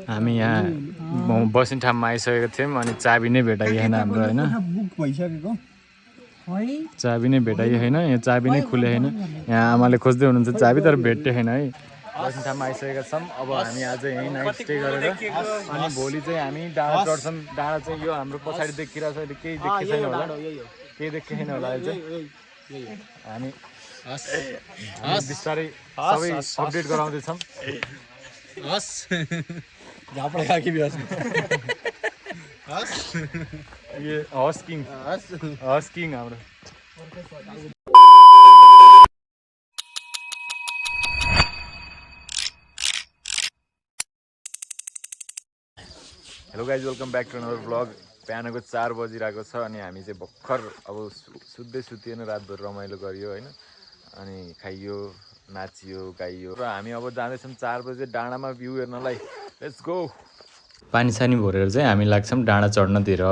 हामी यहाँ बस्ने ठाउँमा आइसकेको थियौँ अनि चाबी नै भेटाइएन हाम्रो होइन चाबी नै भेटाइएन यहाँ चाबी नै खुलेन यहाँ आमाले खोज्दै हुनुहुन्छ चाबी तर भेटेन है बस्ने ठाउँमा आइसकेका छौँ अब हामी आज यहीँ नाइट स्टे गरेर अनि भोलि चाहिँ हामी डाँडा चढ्छौँ डाँडा चाहिँ यो हाम्रो पछाडि देखिरहेको छ अहिले केही देखेको छैन होला केही देखेको छैन होला अहिले चाहिँ हामी बिस्तारै सबै अपडेट गराउँदैछौँ हस किङ हाम्रो hello guys welcome back to another vlog बिहानको 4 बजिरहेको छ अनि हामी चाहिँ भर्खर अब सुत्दै सुतिएन रातभर रमाइलो गरियो होइन अनि खाइयो नाचियो गाइयो र हामी अब जाँदैछौँ 4 बजे डाँडामा भ्यू हेर्नलाई लेट्स गो पानी सानी भरेर चाहिँ हामी लाग्छौँ डाँडा चढ्नतिर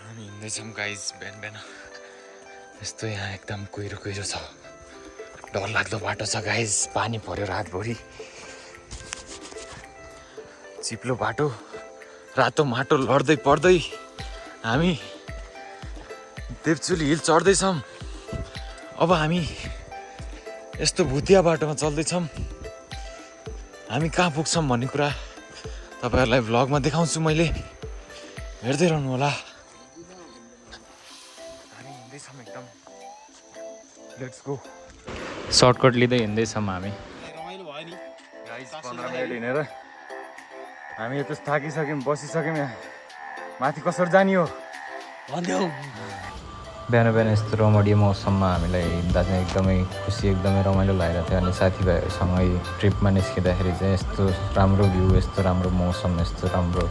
हामी हिँड्दैछौँ गाइज बिहान बिहान यस्तो यहाँ एकदम कुहिरो कुहिरो छ डर लाग्दो बाटो छ गाइज पानी पर्यो रातभरि चिप्लो बाटो रातो माटो लड्दै पर्दै हामी देवचुली हिल चढ्दैछौँ अब हामी यस्तो भुतिया बाटोमा चल्दैछौँ हामी कहाँ पुग्छौँ भन्ने कुरा तपाईँहरूलाई भ्लगमा देखाउँछु मैले हेर्दै रहनु होला हामी हिँड्दैछौँ एकदम लेट्स गो सर्टकट लिँदै हिँड्दैछौँ हामी 15 मिनट हिँडेर हामी यस्तो थाकिसक्यौँ बसिसक्यौँ यहाँ माथि कसरी जाने हो बिहान बिहान यस्तो रमणीय मौसममा हामीलाई हिँड्दा चाहिँ एकदमै खुसी एकदमै रमाइलो लागिरहेको थियो अनि साथीभाइहरूसँगै ट्रिपमा निस्किँदाखेरि चाहिँ यस्तो राम्रो भ्यू यस्तो राम्रो मौसम यस्तो राम्रो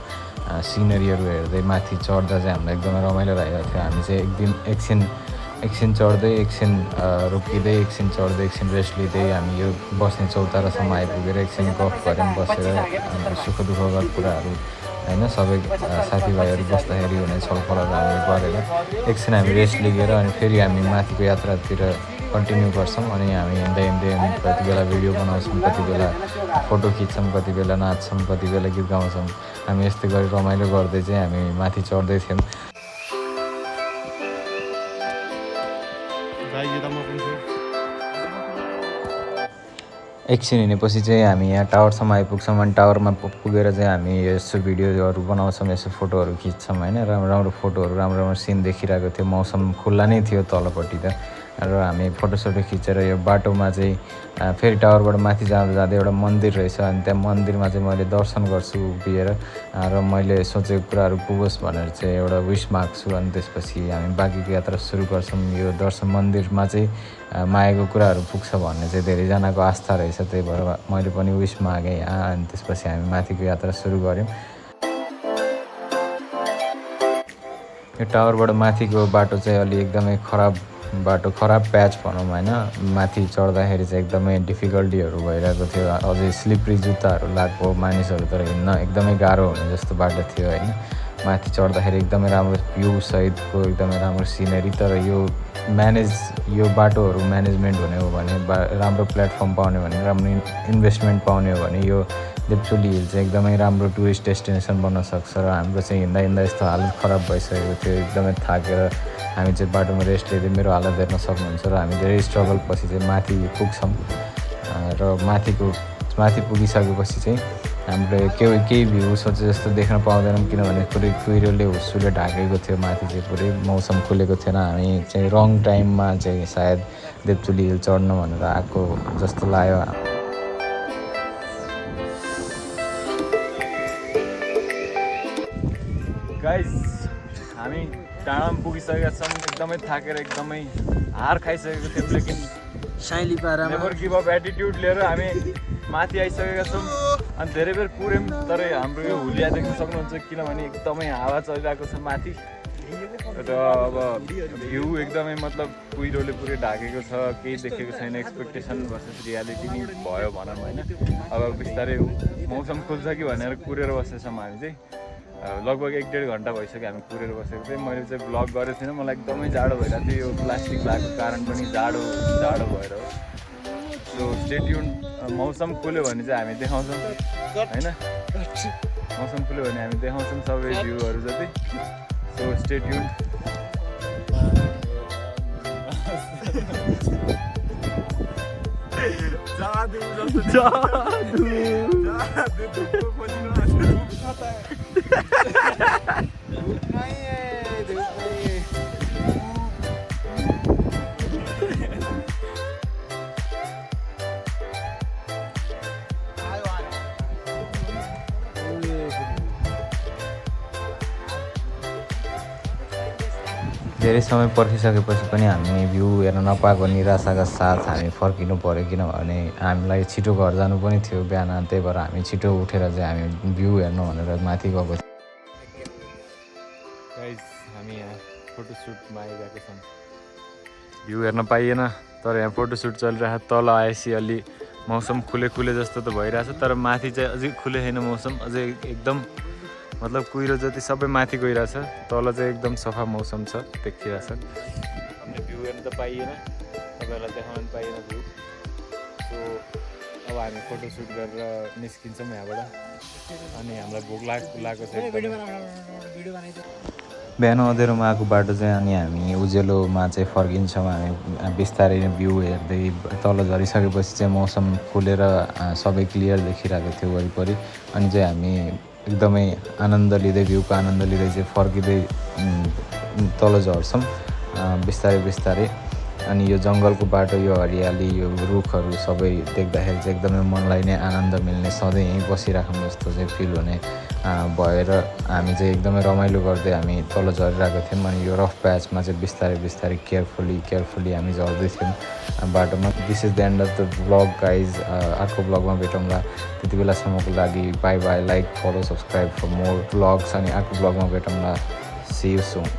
सिनरीहरू हेर्दै माथि चढ्दा चाहिँ हामीलाई एकदमै रमाइलो लागिरहेको थियो हामी चाहिँ एकछिन चढ्दै एकछिन रोकिँदै एकछिन चढ्दै एकछिन रेस्ट लिँदै हामी यो बस्ने चौतारासम्म आइपुगेर एकछिन गफ गऱ्यौँ बसेर सुख दुःख गर्ने कुराहरू होइन सबै साथीभाइहरू बस्दाखेरि हुने छलफलहरू हामी गरेर एकछिन हामी रेस्ट लिएर अनि फेरि हामी माथिको यात्रातिर कन्टिन्यू गर्छौँ अनि हामी हिँड्दै कति बेला भिडियो बनाउँछौँ कति बेला फोटो खिच्छौँ कति बेला नाच्छौँ कति बेला गीत गाउँछौँ हामी यस्तै गरी रमाइलो गर्दै चाहिँ हामी माथि चढ्दै थियौँ एकछिन हिँडेपछि चाहिँ हामी यहाँ टावरसम्म आइपुग्छौँ अनि टावरमा पुगेर चाहिँ हामी यसो भिडियोहरू बनाउँछौँ यसो फोटोहरू खिच्छौँ होइन राम्रो राम्रो फोटोहरू राम्रो राम्रो सिन देखिरहेको थियो मौसम खुल्ला नै थियो तलपट्टि त र हामी फोटोसोटो खिचेर यो बाटोमा चाहिँ फेरि टावरबाट माथि जाँदा एउटा मन्दिर रहेछ अनि त्यहाँ मन्दिरमा चाहिँ मैले दर्शन गर्छु उभिएर र मैले सोचेको कुराहरू पुगोस् भनेर चाहिँ एउटा विस माग्छु अनि त्यसपछि हामी बाँकीको यात्रा सुरु गर्छौँ यो दर्शन मन्दिरमा चाहिँ मागेको कुराहरू पुग्छ भन्ने चाहिँ धेरैजनाको आस्था रहेछ त्यही भएर मैले पनि विस मागेँ अनि त्यसपछि हामी माथिको यात्रा सुरु गऱ्यौँ यो टावरबाट माथिको बाटो चाहिँ अलि एकदमै खराब प्याच भनौँ होइन माथि चढ्दाखेरि चाहिँ एकदमै डिफिकल्टीहरू भइरहेको थियो अझै स्लिपरी जुत्ताहरू लगाएको मानिसहरू तर हिँड्न एकदमै गाह्रो हुने जस्तो बाटो थियो होइन माथि चढ्दाखेरि एकदमै राम्रो भ्यू सहितको एकदमै राम्रो सिनेरी तर यो बाटोहरू म्यानेजमेन्ट हुने हो भने राम्रो प्लेटफर्म पाउने भने राम्रो इन्भेस्टमेन्ट पाउने हो भने यो देवचुली हिल चाहिँ एकदमै राम्रो टुरिस्ट डेस्टिनेसन बन्न सक्छ र हाम्रो चाहिँ हिँड्दा यस्तो हालत खराब भइसकेको थियो एकदमै थाकेर हामी चाहिँ बाटोमा रेस्ट लिँदै मेरो हालत हेर्न सक्नुहुन्छ र हामी धेरै स्ट्रगल पछि चाहिँ माथि पुग्छौँ र माथि पुगिसकेपछि चाहिँ हामीले केही भ्यू सोचे जस्तो देख्न पाउँदैनौँ किनभने पुरै कुहिरोले हुस्सुले ढाकेको थियो माथि चाहिँ पुरै मौसम खुलेको थिएन हामी चाहिँ रङ टाइममा चाहिँ सायद देवचुली हिल चढ्न भनेर आएको जस्तो लाग्यो गाइस हामी डाँडामा पुगिसकेका छौँ एकदमै थाकेर एकदमै हार खाइसकेको थियौँ लेकिन साइली पारामा नेभर गिभ अप एटिट्युड लिएर हामी माथि आइसकेका छौँ अनि धेरै बेर पुऱ्यौँ तर हाम्रो यो हुलिया देख्न सक्नुहुन्छ किनभने एकदमै हावा चलिरहेको छ माथि र अब भ्यू एकदमै मतलब कुहिरोले पुरै ढाकेको छ केही देखेको छैन एक्सपेक्टेसन भर्सेस रियालिटी नै भयो भनौँ होइन अब बिस्तारै मौसम खुल्छ कि भनेर कुरेर बसेछौँ हामी चाहिँ लगभग 1-1.5 घन्टा भइसक्यो हामी कुरेर बसेको थिएँ मैले चाहिँ भ्लग गरेको थिइनँ मलाई एकदमै जाडो भइरहेको थियो यो प्लास्टिक लगाएको कारण पनि जाडो भएर हो सो स्टे ट्युन मौसम खुल्यो भने चाहिँ हामी देखाउँछौँ होइन मौसम खुल्यो भने हामी देखाउँछौँ सबै भ्यूहरू जति सो स्टे ट्युन जादु जस्तो जादु धेरै समय पर्खिसकेपछि पनि हामी भ्यू हेर्न नपाएको निराशाका साथ हामी फर्किनु पऱ्यो किनभने हामीलाई छिटो घर जानु पनि थियो बिहान त्यही भएर हामी छिटो उठेर चाहिँ हामी भ्यू हेर्नु भनेर माथि गएको थियौँ गाइस हामी यहाँ फोटोसुटमा आइरहेको छौँ भ्यू हेर्न पाइएन तर यहाँ फोटोसुट चलिरहेको तल आएपछि अलि मौसम खुले जस्तो त भइरहेछ तर माथि चाहिँ अझै खुले छैन मौसम अझै एकदम मतलब कुहिरो जति सबै माथि गइरहेछ तल चाहिँ एकदम सफा मौसम छ देखिरहेछ हामीले भ्यू हेर्न त पाइएन तपाईँहरूलाई देखाउन पाइएन भ्यू सो अब हामी फोटोसुट गरेर निस्किन्छौँ यहाँबाट अनि हामीलाई भोक लागेको छ बिहान अँधेरोमा आएको बाटो चाहिँ अनि हामी उज्यालोमा चाहिँ फर्किन्छौँ हामी बिस्तारै भ्यू हेर्दै तल झरिसकेपछि चाहिँ मौसम खुलेर सबै क्लियर देखिरहेको थियो वरिपरि अनि चाहिँ हामी एकदमै आनन्द लिँदै भ्यूको आनन्द लिँदै चाहिँ फर्किँदै तल झर्छौँ बिस्तारै अनि यो जङ्गलको बाटो यो हरियाली यो रुखहरू सबै देख्दाखेरि चाहिँ एकदमै मनलाई नै आनन्द मिल्ने सधैँ यहीँ बसिराखौँ जस्तो चाहिँ फिल हुने भएर हामी चाहिँ एकदमै रमाइलो गर्दै हामी तल झरिरहेको थियौँ अनि यो रफ प्याचमा चाहिँ बिस्तारै केयरफुली हामी झर्दै थियौँ बाटोमा this is the end of the vlog guys अर्को ब्लगमा भेटौँला त्यति बेलासम्मको लागि bye like follow subscribe for more vlogs अनि अर्को ब्लगमा भेटौँला सी यू सुन